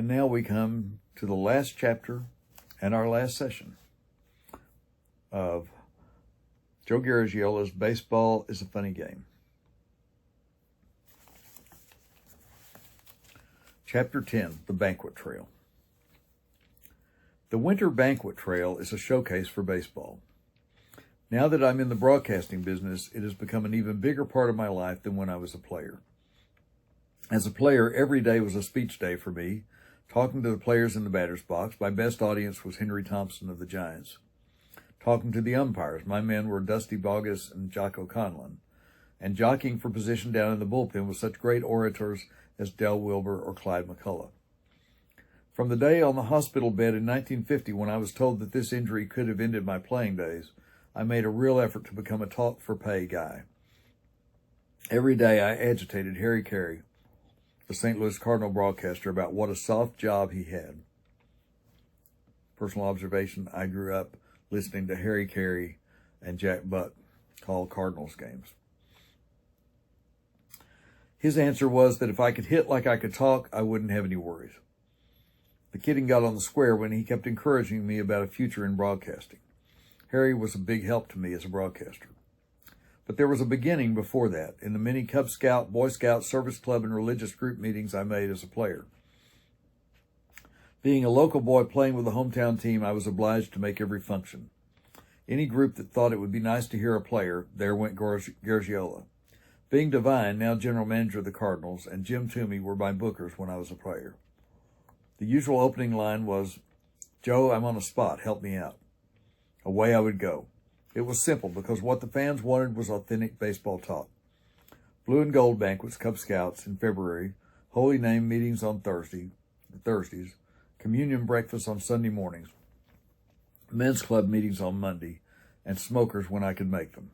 And now we come to the last chapter and our last session of Joe Garagiola's Baseball is a Funny Game. Chapter 10, The Banquet Trail. The Winter Banquet Trail is a showcase for baseball. Now that I'm in the broadcasting business, it has become an even bigger part of my life than when I was a player. As a player, every day was a speech day for me. Talking to the players in the batter's box, my best audience was Henry Thompson of the Giants. Talking to the umpires, my men were Dusty Bogus and Jocko Conlon. And jockeying for position down in the bullpen with such great orators as Del Wilbur or Clyde McCullough. From the day on the hospital bed in 1950 when I was told that this injury could have ended my playing days, I made a real effort to become a talk-for-pay guy. Every day I agitated Harry Carey, the St. Louis Cardinal broadcaster, about what a soft job he had. Personal observation, I grew up listening to Harry Carey and Jack Buck call Cardinals games. His answer was that if I could hit like I could talk, I wouldn't have any worries. The kidding got on the square when he kept encouraging me about a future in broadcasting. Harry was a big help to me as a broadcaster. But there was a beginning before that, in the many Cub Scout, Boy Scout, Service Club, and religious group meetings I made as a player. Being a local boy playing with a hometown team, I was obliged to make every function. Any group that thought it would be nice to hear a player, there went Garagiola. Being Devine, now general manager of the Cardinals, and Jim Toomey were my bookers when I was a player. The usual opening line was, "Joe, I'm on a spot, help me out." Away I would go. It was simple because what the fans wanted was authentic baseball talk. Blue and gold banquets, Cub Scouts in February, Holy Name meetings on Thursdays, communion breakfasts on Sunday mornings, men's club meetings on Monday, and smokers when I could make them.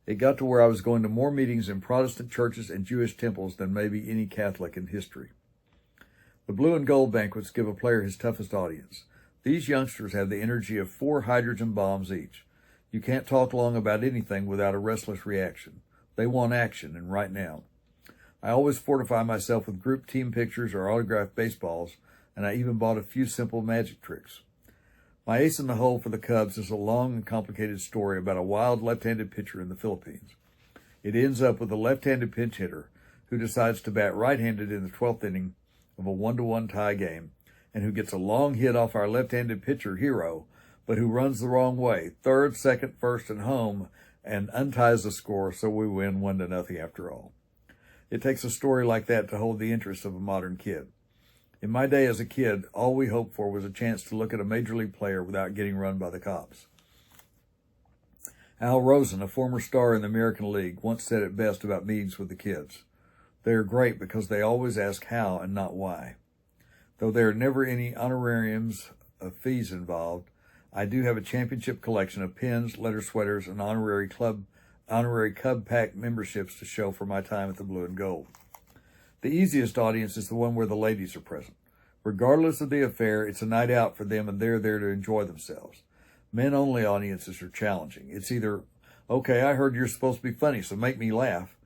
It got to where I was going to more meetings in Protestant churches and Jewish temples than maybe any Catholic in history. The blue and gold banquets give a player his toughest audience. These youngsters have the energy of 4 hydrogen bombs each. You can't talk long about anything without a restless reaction. They want action, and right now. I always fortify myself with group team pictures or autographed baseballs, and I even bought a few simple magic tricks. My ace in the hole for the Cubs is a long and complicated story about a wild left-handed pitcher in the Philippines. It ends up with a left-handed pinch hitter who decides to bat right-handed in the 12th inning of a 1-1 tie game, and who gets a long hit off our left-handed pitcher hero, but who runs the wrong way, third, second, first, and home, and unties the score, so we win 1-0 after all. It takes a story like that to hold the interest of a modern kid. In my day as a kid, all we hoped for was a chance to look at a major league player without getting run by the cops. Al Rosen, a former star in the American League, once said it best about meetings with the kids. They are great because they always ask how and not why. Though there are never any honorariums of fees involved, I do have a championship collection of pins, letter sweaters, and honorary Cub Pack memberships to show for my time at the Blue and Gold. The easiest audience is the one where the ladies are present. Regardless of the affair, it's a night out for them and they're there to enjoy themselves. Men-only audiences are challenging. It's either, okay, I heard you're supposed to be funny, so make me laugh,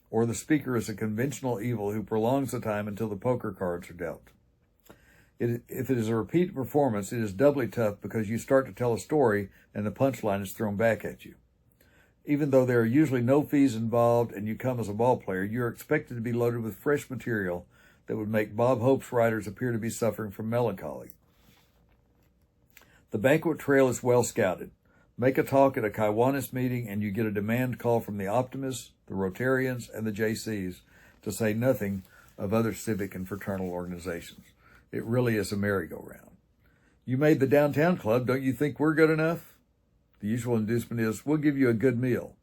or the speaker is a conventional evil who prolongs the time until the poker cards are dealt. If it is a repeat performance, it is doubly tough because you start to tell a story and the punchline is thrown back at you. Even though there are usually no fees involved and you come as a ball player, you are expected to be loaded with fresh material that would make Bob Hope's writers appear to be suffering from melancholy. The banquet trail is well scouted. Make a talk at a Kiwanis meeting and you get a demand call from the Optimists, the Rotarians, and the JCs, to say nothing of other civic and fraternal organizations. It really is a merry-go-round. You made the downtown club. Don't you think we're good enough? The usual inducement is, we'll give you a good meal.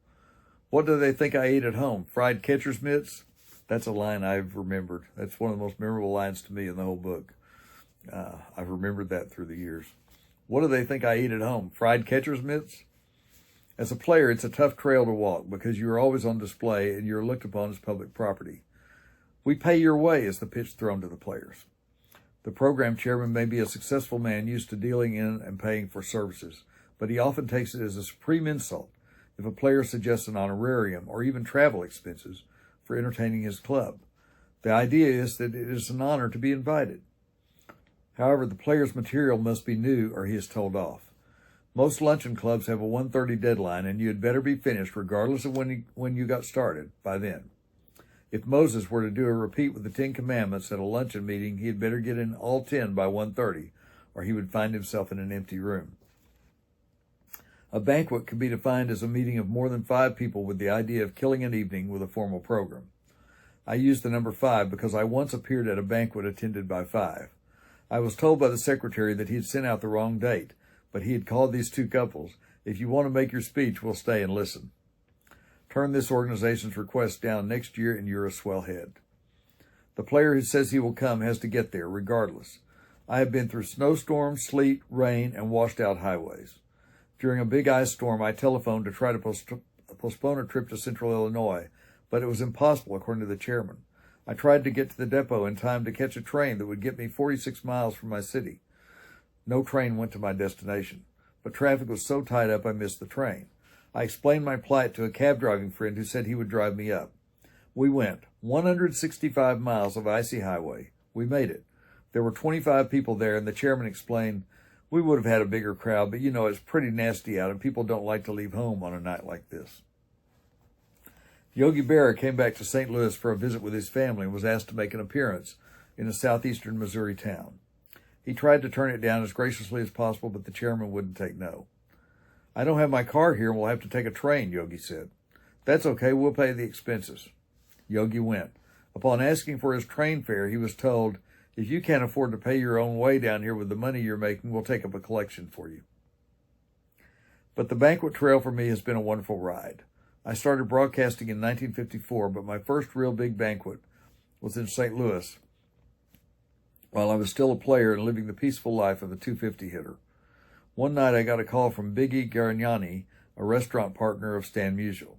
What do they think I ate at home? Fried catcher's mitts? That's a line I've remembered. That's one of the most memorable lines to me in the whole book. I've remembered that through the years. What do they think I ate at home? Fried catcher's mitts? As a player, it's a tough trail to walk because you are always on display and you're looked upon as public property. We pay your way is the pitch thrown to the players. The program chairman may be a successful man used to dealing in and paying for services, but he often takes it as a supreme insult if a player suggests an honorarium or even travel expenses for entertaining his club. The idea is that it is an honor to be invited. However, the player's material must be new or he is told off. Most luncheon clubs have a 1:30 deadline, and you had better be finished regardless of when you got started by then. If Moses were to do a repeat with the 10 Commandments at a luncheon meeting, he had better get in all 10 by 1:30, or he would find himself in an empty room. A banquet could be defined as a meeting of more than 5 people with the idea of killing an evening with a formal program. I use the number 5 because I once appeared at a banquet attended by 5. I was told by the secretary that he had sent out the wrong date, but he had called these 2 couples. If you want to make your speech, we'll stay and listen. Turn this organization's request down next year and you're a swell head. The player who says he will come has to get there regardless. I have been through snowstorms, sleet, rain, and washed out highways. During a big ice storm, I telephoned to try to postpone a trip to Central Illinois, but it was impossible according to the chairman. I tried to get to the depot in time to catch a train that would get me 46 miles from my city. No train went to my destination, but traffic was so tied up I missed the train. I explained my plight to a cab driving friend who said he would drive me up. We went 165 miles of icy highway. We made it. There were 25 people there, and the chairman explained, "We would have had a bigger crowd, but it's pretty nasty out, and people don't like to leave home on a night like this." Yogi Berra came back to St. Louis for a visit with his family and was asked to make an appearance in a southeastern Missouri town. He tried to turn it down as graciously as possible, but the chairman wouldn't take no. "I don't have my car here and we'll have to take a train," Yogi said. "That's okay, we'll pay the expenses." Yogi went. Upon asking for his train fare, he was told, "If you can't afford to pay your own way down here with the money you're making, we'll take up a collection for you." But the banquet trail for me has been a wonderful ride. I started broadcasting in 1954, but my first real big banquet was in St. Louis while I was still a player and living the peaceful life of a 250 hitter. One night I got a call from Biggie Garagiola, a restaurant partner of Stan Musial.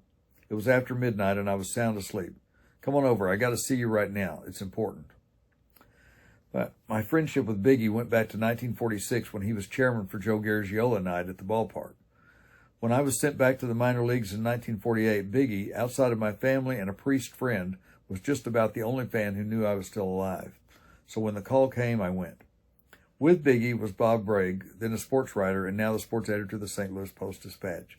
It was after midnight and I was sound asleep. "Come on over, I got to see you right now. It's important." But my friendship with Biggie went back to 1946 when he was chairman for Joe Garagiola night at the ballpark. When I was sent back to the minor leagues in 1948, Biggie, outside of my family and a priest friend, was just about the only fan who knew I was still alive. So when the call came, I went. With Biggie was Bob Bragg, then a sports writer and now the sports editor of the St. Louis Post-Dispatch.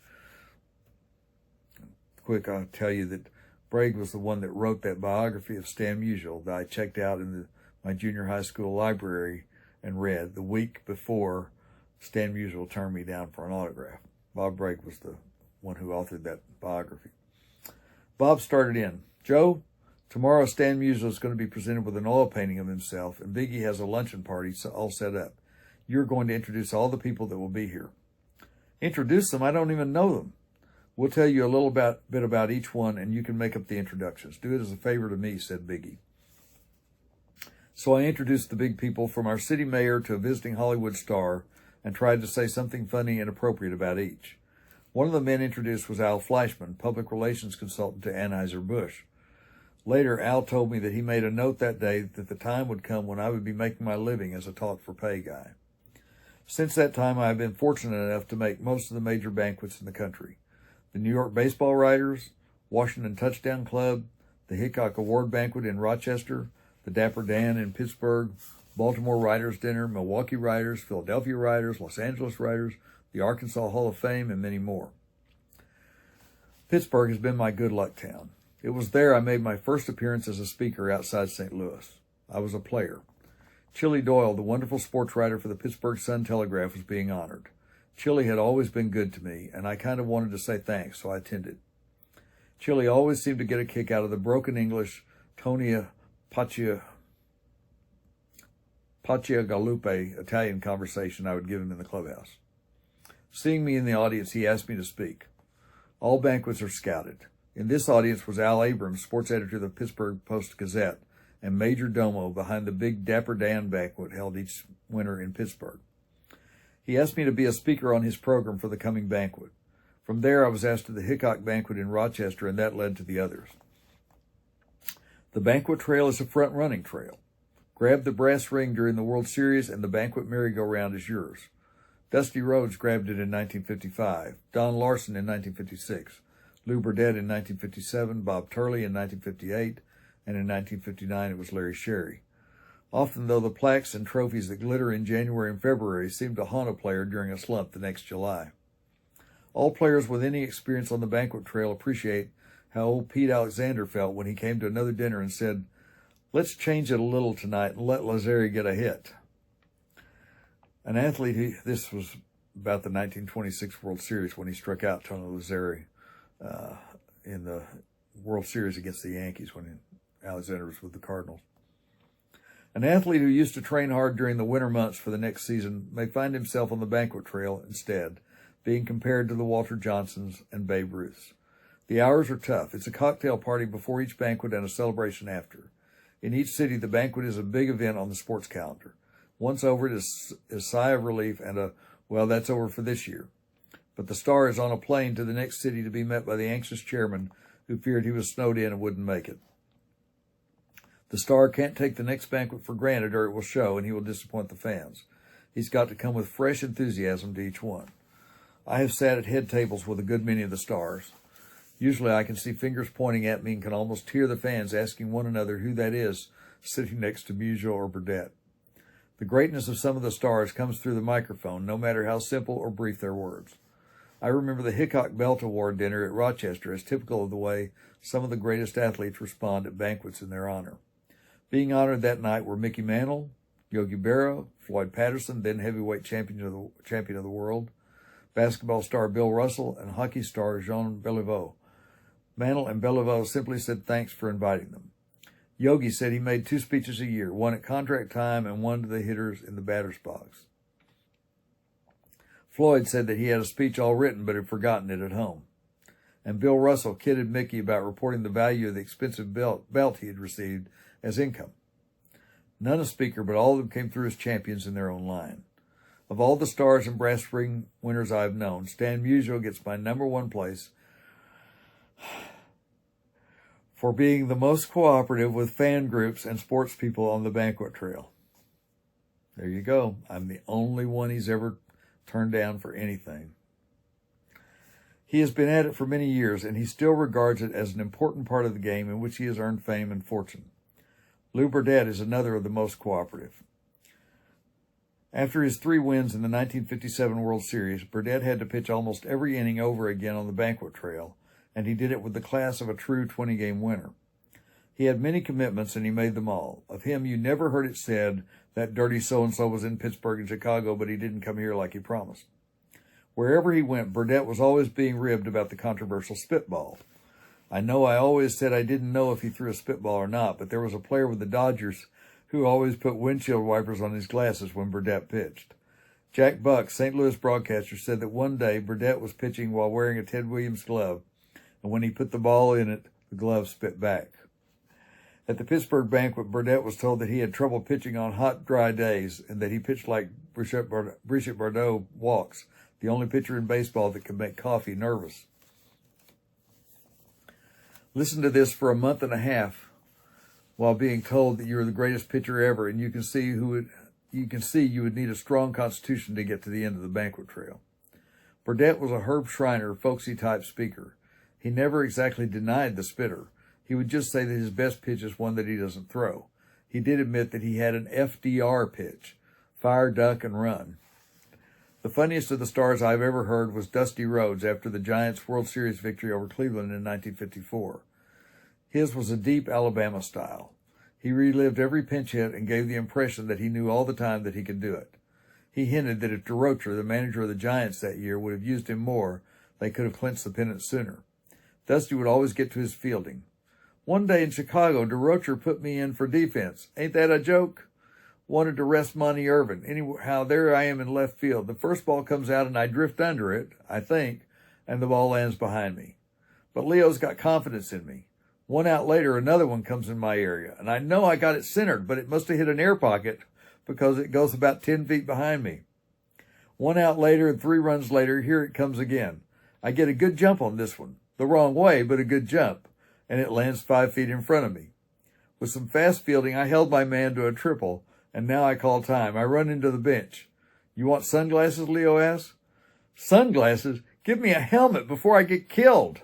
Quick, I'll tell you that Bragg was the one that wrote that biography of Stan Musial that I checked out in my junior high school library and read the week before Stan Musial turned me down for an autograph. Bob Bragg was the one who authored that biography. Bob started in, "Joe, tomorrow Stan Musial is going to be presented with an oil painting of himself, and Biggie has a luncheon party all set up. You're going to introduce all the people that will be here." "Introduce them? I don't even know them." "We'll tell you a little bit about each one, and you can make up the introductions. Do it as a favor to me," said Biggie. So I introduced the big people from our city mayor to a visiting Hollywood star and tried to say something funny and appropriate about each. One of the men introduced was Al Fleischman, public relations consultant to Anheuser-Busch. Later, Al told me that he made a note that day that the time would come when I would be making my living as a talk-for-pay guy. Since that time, I have been fortunate enough to make most of the major banquets in the country. The New York Baseball Writers, Washington Touchdown Club, the Hickok Award Banquet in Rochester, the Dapper Dan in Pittsburgh, Baltimore Writers Dinner, Milwaukee Writers, Philadelphia Writers, Los Angeles Writers, the Arkansas Hall of Fame, and many more. Pittsburgh has been my good luck town. It was there I made my first appearance as a speaker outside St. Louis. I was a player. Chili Doyle, the wonderful sports writer for the Pittsburgh Sun-Telegraph, was being honored. Chili had always been good to me, and I kind of wanted to say thanks, so I attended. Chili always seemed to get a kick out of the broken English Tonia Pacciagalupe Italian conversation I would give him in the clubhouse. Seeing me in the audience, he asked me to speak. All banquets are scouted. In this audience was Al Abrams, sports editor of the Pittsburgh Post-Gazette, and Major Domo behind the big Dapper Dan banquet held each winter in Pittsburgh. He asked me to be a speaker on his program for the coming banquet. From there, I was asked to the Hickok banquet in Rochester, and that led to the others. The banquet trail is a front-running trail. Grab the brass ring during the World Series, and the banquet merry-go-round is yours. Dusty Rhodes grabbed it in 1955, Don Larson in 1956, Lou Burdett in 1957, Bob Turley in 1958, and in 1959 it was Larry Sherry. Often, though, the plaques and trophies that glitter in January and February seem to haunt a player during a slump the next July. All players with any experience on the banquet trail appreciate how old Pete Alexander felt when he came to another dinner and said, "Let's change it a little tonight and let Lazzeri get a hit." An athlete, this was about the 1926 World Series when he struck out Tony Lazzeri in the World Series against the Yankees when Alexander was with the Cardinals. An athlete who used to train hard during the winter months for the next season may find himself on the banquet trail instead, being compared to the Walter Johnsons and Babe Ruths. The hours are tough. It's a cocktail party before each banquet and a celebration after. In each city, the banquet is a big event on the sports calendar. Once over, it is a sigh of relief and well, that's over for this year. But the star is on a plane to the next city to be met by the anxious chairman who feared he was snowed in and wouldn't make it. The star can't take the next banquet for granted or it will show and he will disappoint the fans. He's got to come with fresh enthusiasm to each one. I have sat at head tables with a good many of the stars. Usually I can see fingers pointing at me and can almost hear the fans asking one another who that is sitting next to Musial or Burdett. The greatness of some of the stars comes through the microphone, no matter how simple or brief their words. I remember the Hickok Belt Award dinner at Rochester as typical of the way some of the greatest athletes respond at banquets in their honor. Being honored that night were Mickey Mantle, Yogi Berra, Floyd Patterson, then heavyweight champion of the world, basketball star Bill Russell, and hockey star Jean Beliveau. Mantle and Beliveau simply said thanks for inviting them. Yogi said he made 2 speeches a year, one at contract time and one to the hitters in the batter's box. Floyd said that he had a speech all written but had forgotten it at home. And Bill Russell kidded Mickey about reporting the value of the expensive belt he had received as income. None a speaker, but all of them came through as champions in their own line. Of all the stars and brass ring winners I've known, Stan Musial gets my number 1 place for being the most cooperative with fan groups and sports people on the banquet trail. There you go. I'm the only one he's ever turned down for anything. He has been at it for many years, and he still regards it as an important part of the game in which he has earned fame and fortune. Lou Burdett is another of the most cooperative. After his 3 wins in the 1957 World Series, Burdett had to pitch almost every inning over again on the banquet trail, and he did it with the class of a true 20-game winner. He had many commitments, and he made them all. Of him, you never heard it said that dirty so-and-so was in Pittsburgh and Chicago, but he didn't come here like he promised. Wherever he went, Burdett was always being ribbed about the controversial spitball. I know I always said I didn't know if he threw a spitball or not, but there was a player with the Dodgers who always put windshield wipers on his glasses when Burdett pitched. Jack Buck, St. Louis broadcaster, said that one day Burdett was pitching while wearing a Ted Williams glove, and when he put the ball in it, the glove spit back. At the Pittsburgh banquet, Burdett was told that he had trouble pitching on hot, dry days and that he pitched like Brigitte Bardot walks, the only pitcher in baseball that could make coffee nervous. Listen to this for a month and a half while being told that you are the greatest pitcher ever, and you can see you would need a strong constitution to get to the end of the banquet trail. Burdett was a Herb Schreiner, folksy type speaker. He never exactly denied the spitter. He would just say that his best pitch is one that he doesn't throw. He did admit that he had an FDR pitch, fire, duck, and run. The funniest of the stars I've ever heard was Dusty Rhodes after the Giants' World Series victory over Cleveland in 1954. His was a deep Alabama style. He relived every pinch hit and gave the impression that he knew all the time that he could do it. He hinted that if DeRocher, the manager of the Giants that year, would have used him more, they could have clinched the pennant sooner. Dusty would always get to his fielding. One day in Chicago, DeRocher put me in for defense. Ain't that a joke? Wanted to rest Monty Irvin. Anyhow, there I am in left field. The first ball comes out and I drift under it, I think, and the ball lands behind me. But Leo's got confidence in me. 1 out later, another one comes in my area, and I know I got it centered, but it must have hit an air pocket because it goes about 10 feet behind me. 1 out later and 3 runs later, here it comes again. I get a good jump on this one. The wrong way, but a good jump, and it lands 5 feet in front of me. With some fast fielding, I held my man to a triple, and now I call time. I run into the bench. You want sunglasses, Leo asks. Sunglasses? Give me a helmet before I get killed.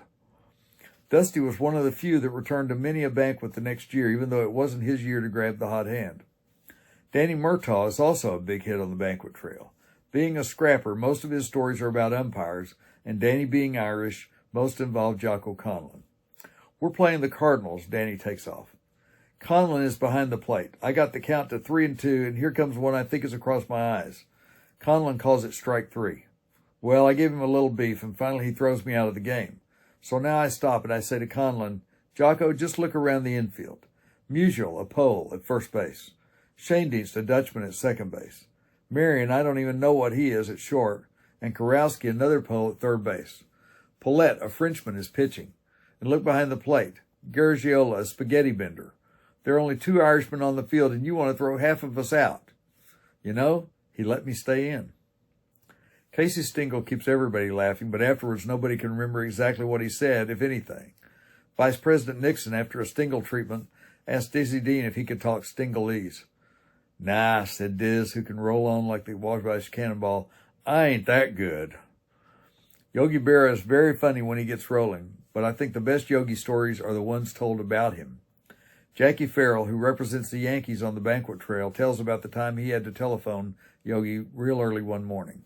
Dusty was one of the few that returned to many a banquet the next year, even though it wasn't his year to grab the hot hand. Danny Murtaugh is also a big hit on the banquet trail. Being a scrapper, most of his stories are about umpires, and Danny being Irish, most involve Jocko Conlon. We're playing the Cardinals, Danny takes off. Conlon is behind the plate. I got the count to 3-2, and here comes one I think is across my eyes. Conlon calls it strike 3. Well, I gave him a little beef, and finally he throws me out of the game. So now I stop and I say to Conlon, Jocko, just look around the infield. Musial, a Pole, at first base. Shaindienst, a Dutchman, at second base. Marion, I don't even know what he is, at short. And Karowski, another Pole, at third base. Paulette, a Frenchman, is pitching. And look behind the plate. Garagiola, a spaghetti bender. There are only 2 Irishmen on the field, and you want to throw half of us out. You know, he let me stay in. Casey Stengel keeps everybody laughing, but afterwards nobody can remember exactly what he said, if anything. Vice President Nixon, after a Stengel treatment, asked Dizzy Dean if he could talk Stengelese. Nah, said Diz, who can roll on like the Wabash Cannonball. I ain't that good. Yogi Berra is very funny when he gets rolling, but I think the best Yogi stories are the ones told about him. Jackie Farrell, who represents the Yankees on the banquet trail, tells about the time he had to telephone Yogi real early one morning.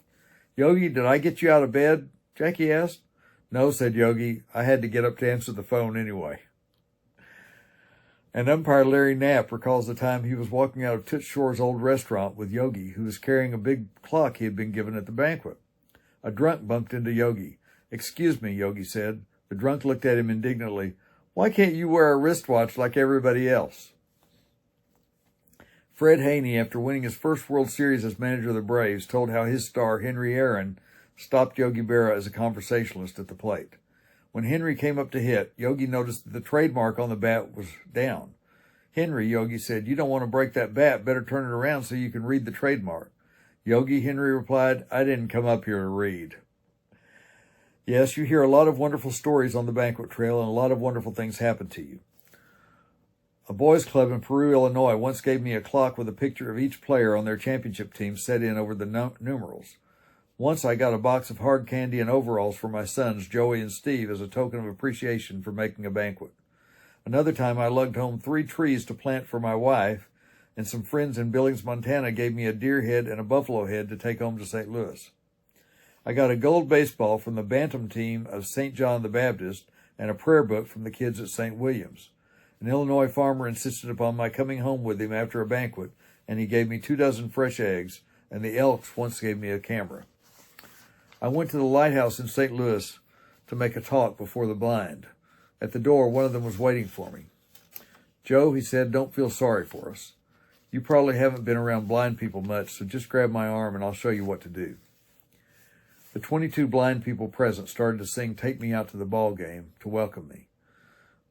Yogi, did I get you out of bed? Jackie asked. No, said Yogi. I had to get up to answer the phone anyway. And umpire Larry Knapp recalls the time he was walking out of Toots Shore's old restaurant with Yogi, who was carrying a big clock he had been given at the banquet. A drunk bumped into Yogi. Excuse me, Yogi said. The drunk looked at him indignantly. Why can't you wear a wristwatch like everybody else? Fred Haney, after winning his first World Series as manager of the Braves, told how his star, Henry Aaron, stopped Yogi Berra as a conversationalist at the plate. When Henry came up to hit, Yogi noticed that the trademark on the bat was down. Henry, Yogi said, you don't want to break that bat. Better turn it around so you can read the trademark. Yogi, Henry replied, I didn't come up here to read. Yes, you hear a lot of wonderful stories on the banquet trail, and a lot of wonderful things happen to you. A boys' club in Peru, Illinois, once gave me a clock with a picture of each player on their championship team set in over the numerals. Once I got a box of hard candy and overalls for my sons, Joey and Steve, as a token of appreciation for making a banquet. Another time I lugged home 3 trees to plant for my wife, and some friends in Billings, Montana gave me a deer head and a buffalo head to take home to St. Louis. I got a gold baseball from the Bantam team of St. John the Baptist and a prayer book from the kids at St. William's. An Illinois farmer insisted upon my coming home with him after a banquet, and he gave me 2 dozen fresh eggs, and the Elks once gave me a camera. I went to the lighthouse in St. Louis to make a talk before the blind. At the door, one of them was waiting for me. Joe, he said, don't feel sorry for us. You probably haven't been around blind people much, so just grab my arm and I'll show you what to do. The 22 blind people present started to sing Take Me Out to the Ball Game to welcome me.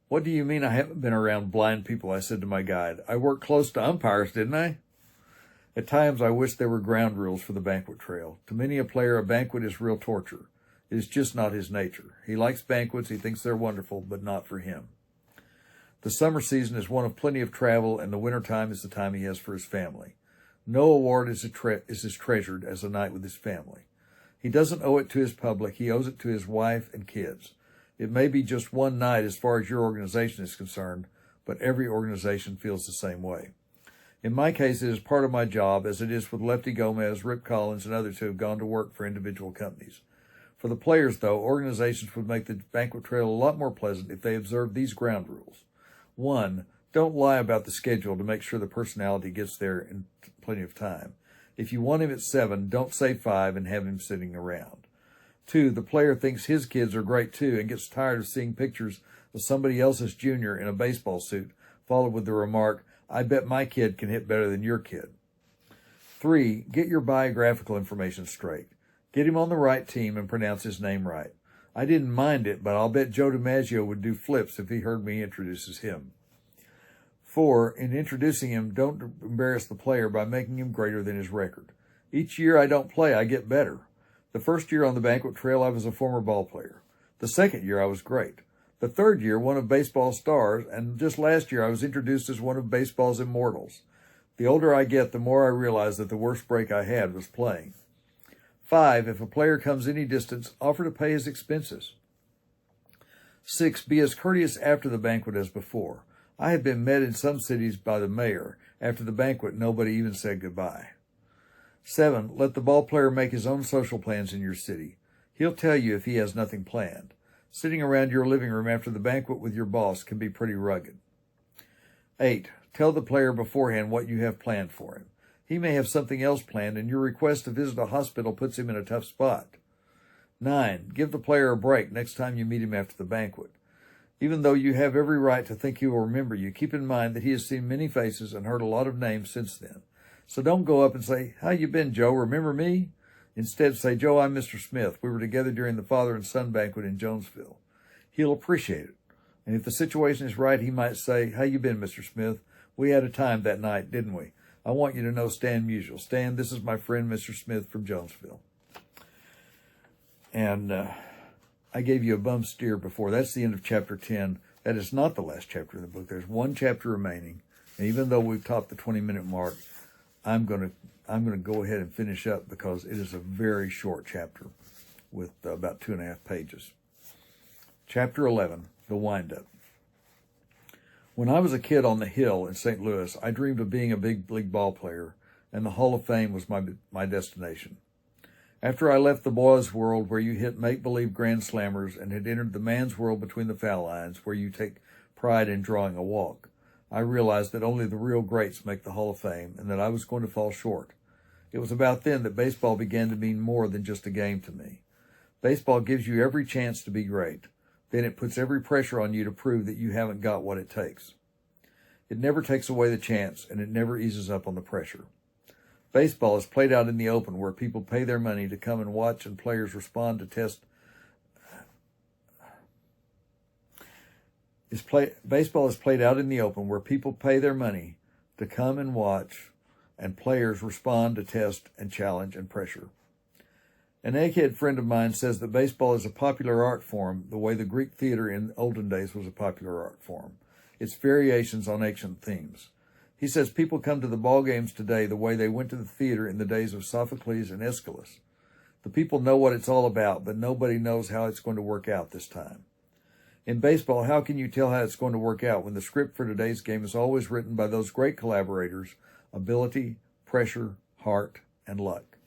What do you mean I haven't been around blind people? I said to my guide. I worked close to umpires, didn't I? At times, I wish there were ground rules for the banquet trail. To many a player, a banquet is real torture. It is just not his nature. He likes banquets. He thinks they're wonderful, but not for him. The summer season is one of plenty of travel, and the winter time is the time he has for his family. No award is as treasured as a night with his family. He doesn't owe it to his public. He owes it to his wife and kids. It may be just one night as far as your organization is concerned, but every organization feels the same way. In my case, it is part of my job, as it is with Lefty Gomez, Rip Collins, and others who have gone to work for individual companies. For the players, though, organizations would make the banquet trail a lot more pleasant if they observed these ground rules. 1, don't lie about the schedule to make sure the personality gets there in plenty of time. If you want him at 7, don't say 5 and have him sitting around. 2, the player thinks his kids are great too and gets tired of seeing pictures of somebody else's junior in a baseball suit, followed with the remark, I bet my kid can hit better than your kid. 3, get your biographical information straight. Get him on the right team and pronounce his name right. I didn't mind it, but I'll bet Joe DiMaggio would do flips if he heard me introduce him. 4, in introducing him, don't embarrass the player by making him greater than his record. Each year I don't play, I get better. The first year on the banquet trail, I was a former ball player. The second year, I was great. The third year, one of baseball's stars, and just last year, I was introduced as one of baseball's immortals. The older I get, the more I realize that the worst break I had was playing. 5, if a player comes any distance, offer to pay his expenses. 6, be as courteous after the banquet as before. I have been met in some cities by the mayor, After the banquet, nobody even said goodbye. 7. Let the ball player make his own social plans in your city. He'll tell you if he has nothing planned. Sitting around your living room after the banquet with your boss can be pretty rugged. 8. Tell the player beforehand what you have planned for him. He may have something else planned, and your request to visit a hospital puts him in a tough spot. 9. Give the player a break next time you meet him after the banquet. Even though you have every right to think he will remember you, keep in mind that he has seen many faces and heard a lot of names since then. So don't go up and say, "How you been, Joe? Remember me?" Instead, say, "Joe, I'm Mr. Smith. We were together during the father and son banquet in Jonesville." He'll appreciate it. And if the situation is right, he might say, "How you been, Mr. Smith? We had a time that night, didn't we? I want you to know Stan Musial. Stan, this is my friend, Mr. Smith from Jonesville." And I gave you a bum steer before. That's the end of chapter 10. That is not the last chapter of the book. There's one chapter remaining. And even though we've topped the 20-minute mark, I'm going to go ahead and finish up because it is a very short chapter with about 2.5 pages. Chapter 11, the wind-up. When I was a kid on the Hill in St. Louis, I dreamed of being a big league ball player, and the Hall of Fame was my destination. After I left the boys' world where you hit make-believe grand slammers and had entered the man's world between the foul lines where you take pride in drawing a walk, I realized that only the real greats make the Hall of Fame and that I was going to fall short. It was about then that baseball began to mean more than just a game to me. Baseball gives you every chance to be great. Then it puts every pressure on you to prove that you haven't got what it takes. It never takes away the chance, and it never eases up on the pressure. Baseball is played out in the open where people pay their money to come and watch and players respond to test. Baseball is played out in the open where people pay their money to come and watch and players respond to test and challenge and pressure. An egghead friend of mine says that baseball is a popular art form the way the Greek theater in olden days was a popular art form. It's variations on ancient themes. He says people come to the ball games today the way they went to the theater in the days of Sophocles and Aeschylus. The people know what it's all about, but nobody knows how it's going to work out this time. In baseball, how can you tell how it's going to work out when the script for today's game is always written by those great collaborators, ability, pressure, heart, and luck?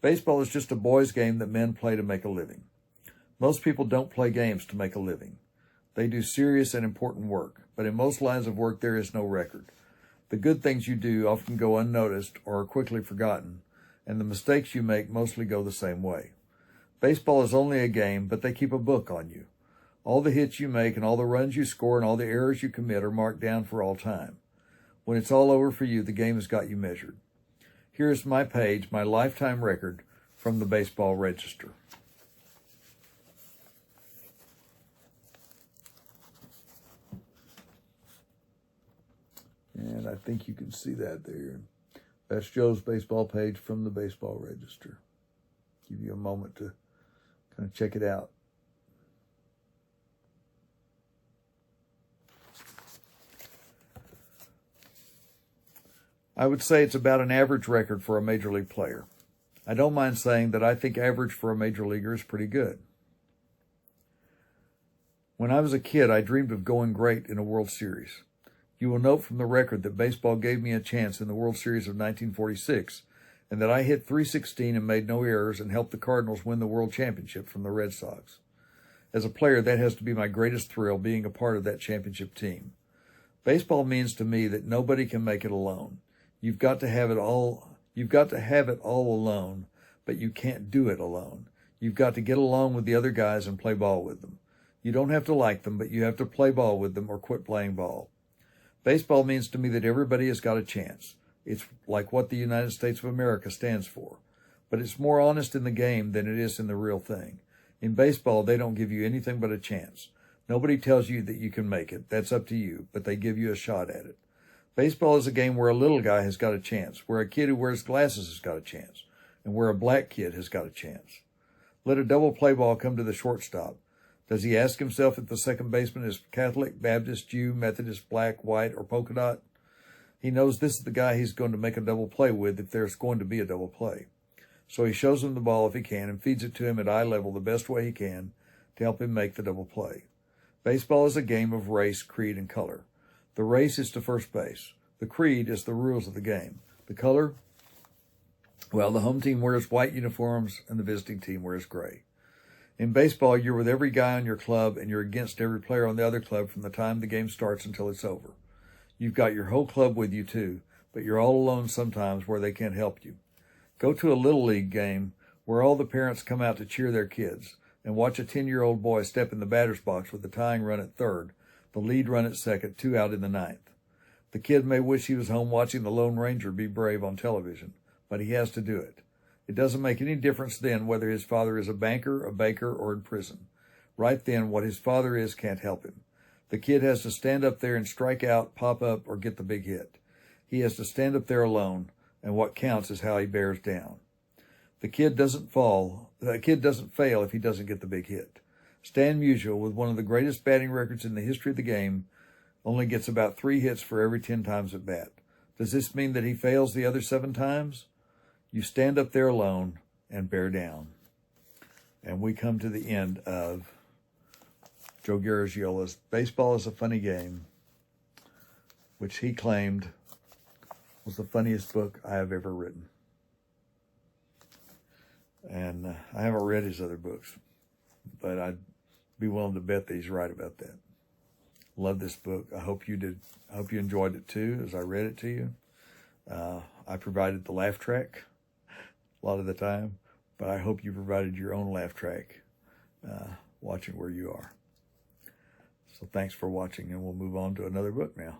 Baseball is just a boys' game that men play to make a living. Most people don't play games to make a living. They do serious and important work, but in most lines of work there is no record. The good things you do often go unnoticed or are quickly forgotten, and the mistakes you make mostly go the same way. Baseball is only a game, but they keep a book on you. All the hits you make and all the runs you score and all the errors you commit are marked down for all time. When it's all over for you, the game has got you measured. Here is my page, my lifetime record from the Baseball Register. And I think you can see that there. That's Joe's baseball page from the Baseball Register. Give you a moment to kind of check it out. I would say it's about an average record for a major league player. I don't mind saying that I think average for a major leaguer is pretty good. When I was a kid, I dreamed of going great in a World Series. You will note from the record that baseball gave me a chance in the World Series of 1946, and that I hit .316 and made no errors and helped the Cardinals win the World Championship from the Red Sox. As a player, that has to be my greatest thrill, being a part of that championship team. Baseball means to me that nobody can make it alone. You've got to have it all alone, but you can't do it alone. You've got to get along with the other guys and play ball with them. You don't have to like them, but you have to play ball with them or quit playing ball. Baseball means to me that everybody has got a chance. It's like what the United States of America stands for. But it's more honest in the game than it is in the real thing. In baseball, they don't give you anything but a chance. Nobody tells you that you can make it. That's up to you, but they give you a shot at it. Baseball is a game where a little guy has got a chance, where a kid who wears glasses has got a chance, and where a black kid has got a chance. Let a double play ball come to the shortstop. Does he ask himself if the second baseman is Catholic, Baptist, Jew, Methodist, black, white, or polka dot? He knows this is the guy he's going to make a double play with if there's going to be a double play. So he shows him the ball if he can and feeds it to him at eye level the best way he can to help him make the double play. Baseball is a game of race, creed, and color. The race is to first base. The creed is the rules of the game. The color, well, the home team wears white uniforms and the visiting team wears gray. In baseball, you're with every guy on your club and you're against every player on the other club from the time the game starts until it's over. You've got your whole club with you too, but you're all alone sometimes where they can't help you. Go to a Little League game where all the parents come out to cheer their kids and watch a 10-year-old boy step in the batter's box with the tying run at third, the lead run at second, 2 out in the ninth. The kid may wish he was home watching the Lone Ranger be brave on television, but he has to do it. It doesn't make any difference then whether his father is a banker, a baker, or in prison. Right then, what his father is can't help him. The kid has to stand up there and strike out, pop up, or get the big hit. He has to stand up there alone, and what counts is how he bears down. The kid doesn't fail if he doesn't get the big hit. Stan Musial, with one of the greatest batting records in the history of the game, only gets about 3 hits for every 10 times at bat. Does this mean that he fails the other 7 times? You stand up there alone and bear down. And we come to the end of Joe Garagiola's Baseball is a Funny Game, which he claimed was the funniest book I have ever written. And I haven't read his other books, but I'd be willing to bet that he's right about that. Love this book. I hope you did. I hope you enjoyed it too as I read it to you. I provided the laugh track a lot of the time, but I hope you provided your own laugh track watching where you are. So thanks for watching, and we'll move on to another book now.